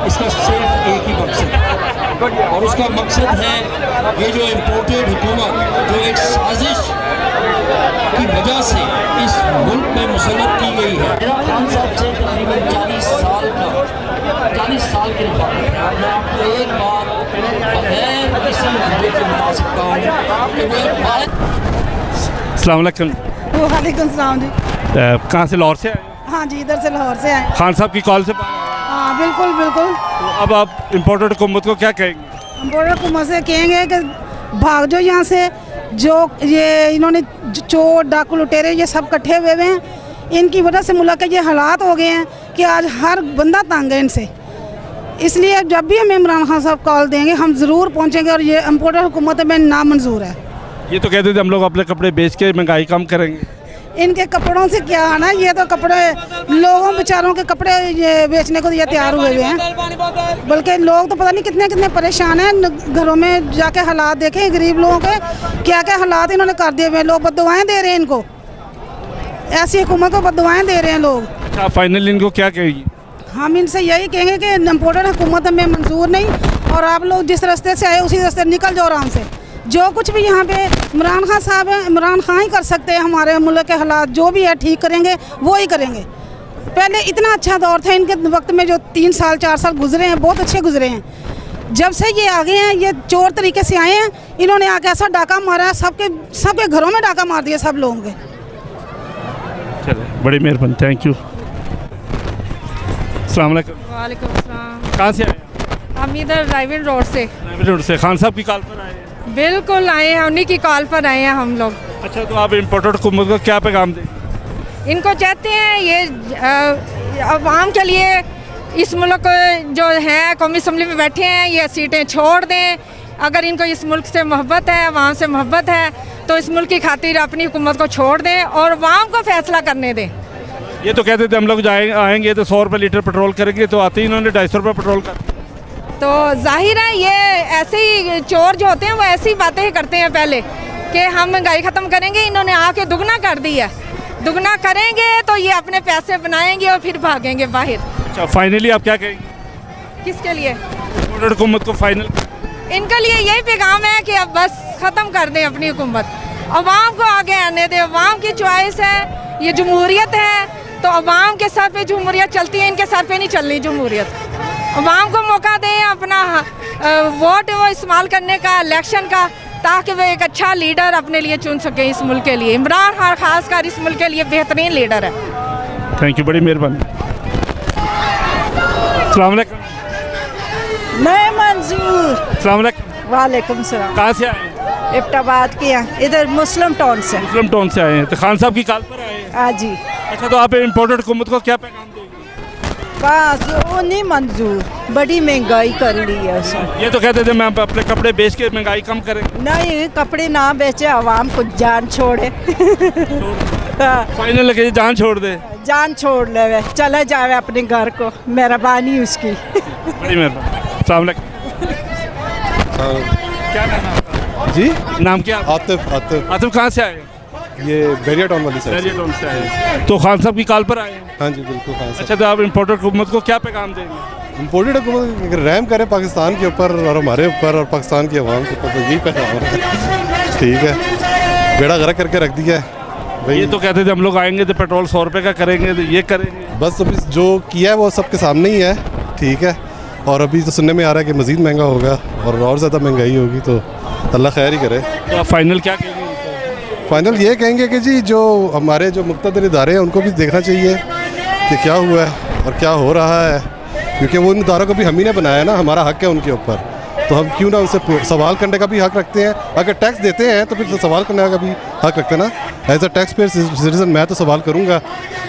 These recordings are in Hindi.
इसका सिर्फ एक ही मकसद है और उसका मकसद है ये जो इम्पोर्टेड हुकूमत जो एक साजिश की वजह से इस मुल्क में मुसल्लत की गई है। मेरा खान साहब से तकरीबन 40 साल के रिकॉर्ड है। मैं आपको एक बार बगैर किसी मुद्दे के बता सकता हूँ कि वो एक बात। अस्सलाम वालेकुम। वालेकुम सलाम जी। कहाँ से? लाहौर से आए? हाँ जी, इधर से लाहौर से आए। खान साहब की कॉल से बात है। हाँ बिल्कुल बिल्कुल। तो अब आप इम्पोर्टेड हुकूमत को क्या कहेंगे? इम्पोर्टेड हुकूमत से कहेंगे कि भाग जाओ यहाँ से। जो ये इन्होंने चोर डाकू लुटेरे ये सब इकट्ठे हुए हैं, इनकी वजह से मुल्क के ये हालात हो गए हैं कि आज हर बंदा तंग है इनसे। इसलिए जब भी हमें इमरान खान साहब कॉल देंगे हम ज़रूर पहुँचेंगे और ये इम्पोर्टेड हुकूमत में नामंजूर है। ये तो कहते थे हम लोग अपने कपड़े बेच के महंगाई कम करेंगे। इनके कपड़ों से क्या आना, ये तो कपड़े लोगों बेचारों के कपड़े ये बेचने को ये तैयार हुए हुए हैं। बल्कि लोग तो पता नहीं कितने कितने परेशान हैं। घरों में जाके हालात देखें गरीब लोगों के क्या क्या हालात इन्होंने कर दिए हुए हैं। लोग बददुआएं दे रहे हैं इनको, ऐसी हुकूमत को बददुआएं दे रहे हैं लोग। अच्छा, फाइनली इनको क्या कहेगी? हम इनसे यही कहेंगे कि इम्पोर्टेड हुकूमत हमें मंजूर नहीं और आप लोग जिस रास्ते से आए उसी रास्ते निकल जाओ आराम से। जो कुछ भी यहाँ पे इमरान खान साहब हैं, इमरान खान ही कर सकते हैं। हमारे मुल्क के हालात जो भी है ठीक करेंगे, वो ही करेंगे। पहले इतना अच्छा दौर था इनके वक्त में, जो 3 साल 4 साल गुजरे हैं बहुत अच्छे गुजरे हैं। जब से ये आगे हैं, ये चोर तरीके से आए हैं, इन्होंने आके ऐसा डाका मारा है, सबके घरों में डाका मार दिया सब लोगों के। चले, बड़ी मेहरबानी, थैंक यू। अस्सलाम वालेकुम। वालेकुम अस्सलाम। कहाँ से आए? हम इधर ड्राइविंग रोड से। रोड से। खान साहब की कॉल पर आए? बिल्कुल आए हैं, उन्हीं की कॉल पर आए हैं हम लोग। अच्छा, तो आप इम्पोर्टेड हुकूमत को क्या पैगाम देंगे? इनको चाहते हैं ये अवाम के लिए इस मुल्क जो है कौमी असम्बली में बैठे हैं ये सीटें छोड़ दें। अगर इनको इस मुल्क से मोहब्बत है, अवाम से मोहब्बत है, तो इस मुल्क की खातिर अपनी हुकूमत को छोड़ दें और अवाम को फैसला करने दें। ये तो कहते थे हम लोग आएंगे तो 100 रुपये लीटर पेट्रोल करेंगे, तो आते ही इन्होंने 250 रुपये पेट्रोल कर। तो जाहिर है ये ऐसे ही चोर जो होते हैं वो ऐसी बातें ही करते हैं पहले कि हम महंगाई ख़त्म करेंगे। इन्होंने आके दुगना कर दिया। दुगना करेंगे तो ये अपने पैसे बनाएंगे और फिर भागेंगे बाहर। अच्छा, फाइनली आप क्या कहेंगे? किसके लिए? इम्पोर्टेड हुकूमत को फाइनल। इनके लिए यही पैगाम है कि अब बस ख़त्म कर दें अपनी हुकूमत, अवाम को आगे आने दें। अवाम की चॉइस है, ये जमहूरियत है, तो अवाम के सर पे जमहूरियत चलती है, इनके सर पे नहीं चलनी जमहूरियत। अवाम को मौका दें अपना वोट वो इस्तेमाल करने का, इलेक्शन का, ताकि वो एक अच्छा लीडर अपने लिए चुन सके इस मुल्क के लिए। इमरान खान खासकर इस मुल्क के लिए बेहतरीन लीडर है। थैंक यू, बड़ी मेहरबानी। अस्सलाम वालेकुम। मैं मंजूर। अस्सलाम वालेकुम। वालेकुम सलाम। कहाँ से आए? इब्टाबाद के यहाँ, इधर मुस्लिम टाउन से। मुस्लिम टाउन से आए हैं, तो खान साहब की कॉल पर आए हैं। हाँ जी। अच्छा, तो आप इम्पोर्टेड हुकूमत को क्या पैगाम देंगे? बस वो नहीं मंजूर, बड़ी महंगाई कर ली है उसने। ये तो कहते थे मैं अपने कपड़े बेच के महंगाई कम करेंगे। नहीं, कपड़े ना बेचे, आवाम को जान छोड़े। फाइनल लगे जान छोड़ दे। जान छोड़ ले, चले जावे अपने घर को, मेहरबानी उसकी। बड़ी मेहरबानी। अस्सलाम वालेकुम। क्या नाम है आपका? जी, नाम क्या? आतिफ। आतिफ। आतिफ कहाँ से आए? ये बैरिया टाउन वाली साइड से। टाउन से आए। तो खान साहब की कॉल पर आए हैं? हाँ जी, बिल्कुल खान साहब। अच्छा, तो आप इम्पोर्टेड हुकूमत को क्या पैगाम देंगे? इम्पोर्टेड हुकूमत अगर रहम करे पाकिस्तान के ऊपर और हमारे ऊपर और पाकिस्तान की आवाम के ऊपर, तो यही पैगाम है। ठीक है, बेड़ा गर्क करके रख दिया है भाई। ये तो कहते थे हम लोग आएंगे तो पेट्रोल 100 रुपये का करेंगे, तो ये करेंगे। बस अभी जो किया है वो सबके सामने ही है। ठीक है, और अभी तो सुनने में आ रहा है कि मज़ीद महंगा होगा और ज़्यादा महंगाई होगी, तो अल्लाह खैर ही करे। तो आप फाइनल क्या कहेंगे? फाइनल ये कहेंगे कि जी जो हमारे जो मुक़्तदर इदारे हैं उनको भी देखना चाहिए कि क्या हुआ है और क्या हो रहा है, क्योंकि वो उन इदारों को भी हम ही ने बनाया है ना, हमारा हक है उनके ऊपर, तो हम क्यों ना उनसे सवाल करने का भी हक रखते हैं। अगर टैक्स देते हैं तो फिर सवाल करने का भी हक रखते हैं ना। As a tax payer citizen मैं तो सवाल करूँगा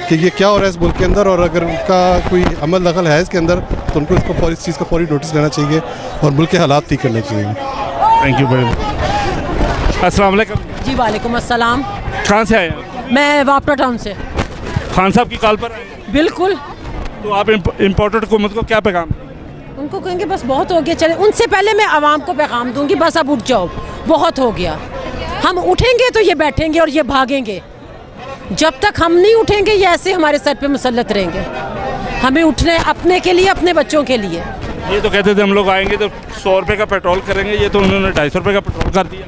कि ये क्या हो रहा है इस मुल्क के अंदर, और अगर उनका कोई अमल दखल है इसके अंदर तो उनको इसको इस चीज़ का फौरी नोटिस लेना चाहिए और मुल्क के हालात ठीक करने चाहिए। Thank you very much. अस्सलाम वालेकुम। जी वालेकुम अस्सलाम। कहाँ से आए हैं? मैं वापटा टाउन से। खान साहब की कॉल पर आए हैं? बिल्कुल। तो आप इम्पोर्टेड हुकूमत को क्या पैगाम? उनको कहेंगे बस बहुत हो गया, चले। उनसे पहले मैं आवाम को पैगाम दूंगी, बस अब उठ जाओ, बहुत हो गया। हम उठेंगे तो ये बैठेंगे और ये भागेंगे। जब तक हम नहीं उठेंगे ये ऐसे हमारे सर पे मुसल्लत रहेंगे। हमें उठने अपने के लिए, अपने बच्चों के लिए। ये तो कहते थे हम लोग आएंगे तो 100 रुपये का पेट्रोल करेंगे, ये तो उन्होंने 250 रुपये का पेट्रोल कर दिया।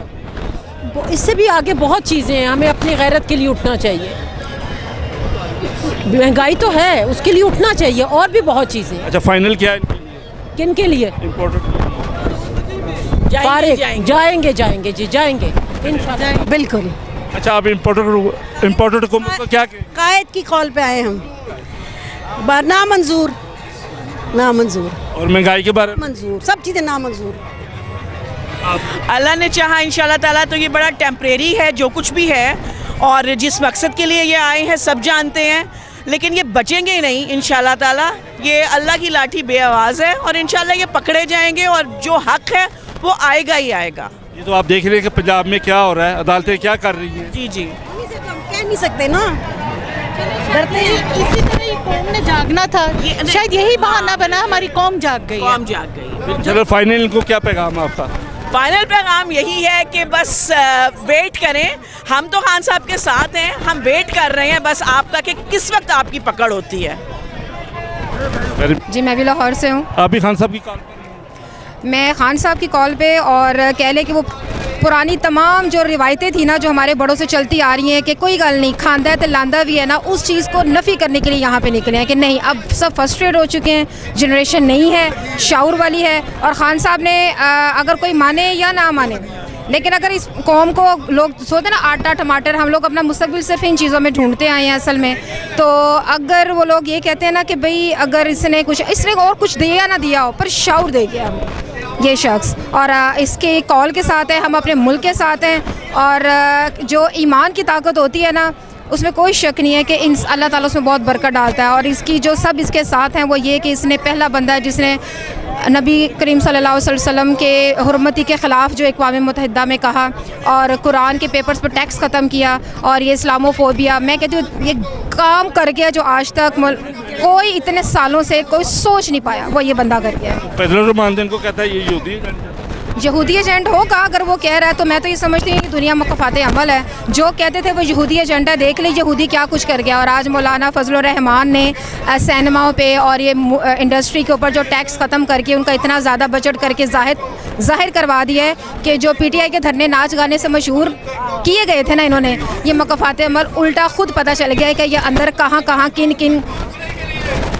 इससे भी आगे बहुत चीज़ें हैं, हमें अपनी गैरत के लिए उठना चाहिए। महंगाई तो है, उसके लिए उठना चाहिए, और भी बहुत चीज़ें। अच्छा, फाइनल क्या है किन के लिए? इम्पोर्टेड? जाएंगे जी, जाएंगे इंशाल्लाह, बिल्कुल। अच्छा, आप इम्पोर्टेड हुकूमत को क्या कायद की कॉल पे आए हम। नामंजूर और महंगाई के बारे में? मंजूर, सब चीज़ें नामंजूर। अल्लाह ने चाहा इंशाल्लाह ताला तो ये बड़ा टेम्परेरी है जो कुछ भी है, और जिस मकसद के लिए ये आए हैं सब जानते हैं, लेकिन ये बचेंगे ही नहीं इंशाल्लाह ताला। ये अल्लाह की लाठी बेआवाज़ है और इंशाल्लाह ये पकड़े जाएंगे और जो हक है वो आएगा ही आएगा। ये तो आप देख रहे हैं कि पंजाब में क्या हो रहा है, अदालतें क्या कर रही हैं। जी जी, कह नहीं सकते ना, डरते हैं। इसी तरह कौम ने जागना था, शायद यही बहाना बना, हमारी कौम जाग गई। कौम जाग गई। चलो, फाइनल इनको क्या पैगाम आपका? फाइनल पैगाम यही है कि बस वेट करें। हम तो खान साहब के साथ हैं, हम वेट कर रहे हैं बस आपका कि किस वक्त आपकी पकड़ होती है। जी, मैं भी लाहौर से हूँ। आप भी खान साहब की कॉल? मैं खान साहब की कॉल पे, और कह लें कि वो पुरानी तमाम जो रिवायतें थी ना, जो हमारे बड़ों से चलती आ रही हैं कि कोई गल नहीं, खांदा है तो लांदा भी है ना, उस चीज़ को नफ़ी करने के लिए यहाँ पे निकले हैं कि नहीं, अब सब फ्रस्ट्रेट हो चुके हैं, जनरेशन नहीं है, शाऊर वाली है। और ख़ान साहब ने अगर कोई माने या ना माने, लेकिन अगर इस कौम को लोग सोचते ना आटा टमाटर, हम लोग अपना मुस्तकबिल सिर्फ इन चीज़ों में ढूंढते आए हैं असल में। तो अगर वो लोग ये कहते हैं ना कि भाई अगर इसने और कुछ दिया ना दिया हो, पर शाऊर दे गया हमें ये शख्स, और इसके कॉल के साथ है, हम अपने मुल्क के साथ हैं। और जो ईमान की ताकत होती है ना, उसमें कोई शक नहीं है कि अल्लाह ताला उसमें बहुत बरकत डालता है। और इसकी जो सब इसके साथ हैं वो ये कि इसने पहला बंदा है जिसने नबी करीम सल्लल्लाहु अलैहि वसल्लम के हुर्मती के ख़िलाफ़ जो अक़वाम मुत्तहिदा में कहा, और कुरान के पेपर्स पर टैक्स ख़त्म किया, और ये इस्लामोफोबिया, मैं कहती हूँ ये काम कर गया जो आज तक कोई इतने सालों से कोई सोच नहीं पाया, वो ये बंदा कर गया है। फजलुर रहमान दिन को कहता है ये यहूदी एजेंट होगा, अगर वो कह रहा है तो मैं तो ये समझती हूँ कि दुनिया मकफ़ात अमल है। जो कहते थे वो यहूदी एजेंडा, देख ली यहूदी क्या कुछ कर गया। और आज मौलाना फजलुर रहमान ने सिनेमाओं पे और ये इंडस्ट्री के ऊपर जो टैक्स ख़त्म करके उनका इतना ज़्यादा बजट करके ज़ाहिर करवा दिया है कि जो PTI के धरने नाच गाने से मशहूर किए गए थे ना इन्होंने, ये मकफ़ात अमल उल्टा खुद पता चल गया है कि ये अंदर कहाँ किन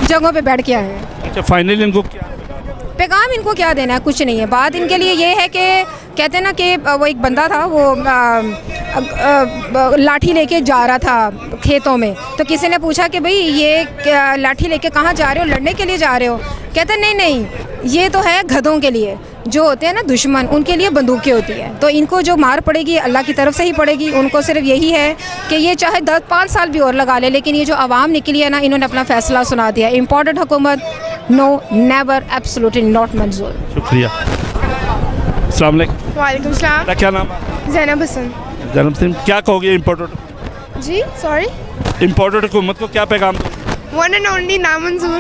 जगहों पर बैठ के आए हैं। अच्छा, फाइनली इनको क्या पैगाम इनको क्या देना है? कुछ नहीं है। बात इनके लिए ये है कि कहते हैं ना कि वो एक बंदा था, वो लाठी लेके जा रहा था खेतों में, तो किसी ने पूछा कि भाई ये लाठी लेके कहाँ जा रहे हो, लड़ने के लिए जा रहे हो? कहते नहीं, ये तो है गधों के लिए, जो होते हैं ना दुश्मन, उनके लिए बंदूकें होती है। तो इनको जो मार पड़ेगी अल्लाह की तरफ से ही पड़ेगी। उनको सिर्फ यही है कि ये चाहे 10-5 साल भी और लगा ले, लेकिन ये जो आवाम निकली है ना, इन्होंने अपना फ़ैसला सुना दिया। इम्पोर्टेड हुकूमत, नो, नेवर, एब्सोल्युटली नॉट मंजूर। शुक्रिया। अस्सलाम वालेकुम। वालेकुम सलाम। क्या नाम है? ज़ैनब हसन। ज़ैनब हसन, क्या कहोगे इम्पोर्टेड? जी सॉरी, इम्पोर्टेड हुकूमत को क्या पैगाम दो? वन एंड ओनली नामंजूर।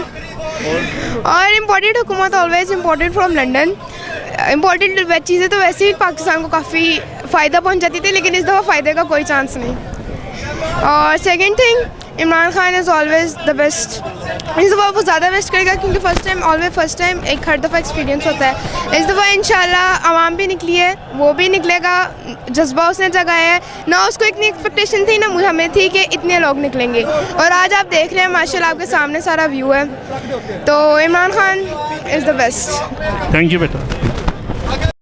और इम्पोर्टेड हुकूमत always imported from London. Imported चीज़ें तो वैसे ही पाकिस्तान को काफ़ी फ़ायदा पहुंचाती थी, लेकिन इस दफ़ा फ़ायदे का कोई चांस नहीं। और second thing, Imran Khan is always the best. इस दफ़ा वो ज़्यादा बेस्ट करेगा क्योंकि फ़र्स्ट टाइम एक हर दफ़ा एक्सपीरियंस होता है। इस दफ़ा इंशाल्लाह आवाम भी निकली है, वो भी निकलेगा, जज्बा उसने जगाया है ना। उसको इतनी एक्सपेक्टेशन थी ना हमें थी कि इतने लोग निकलेंगे, और आज आप देख रहे हैं माशाल्लाह आपके सामने सारा व्यू है। तो Imran Khan is the best. Thank you बेटा।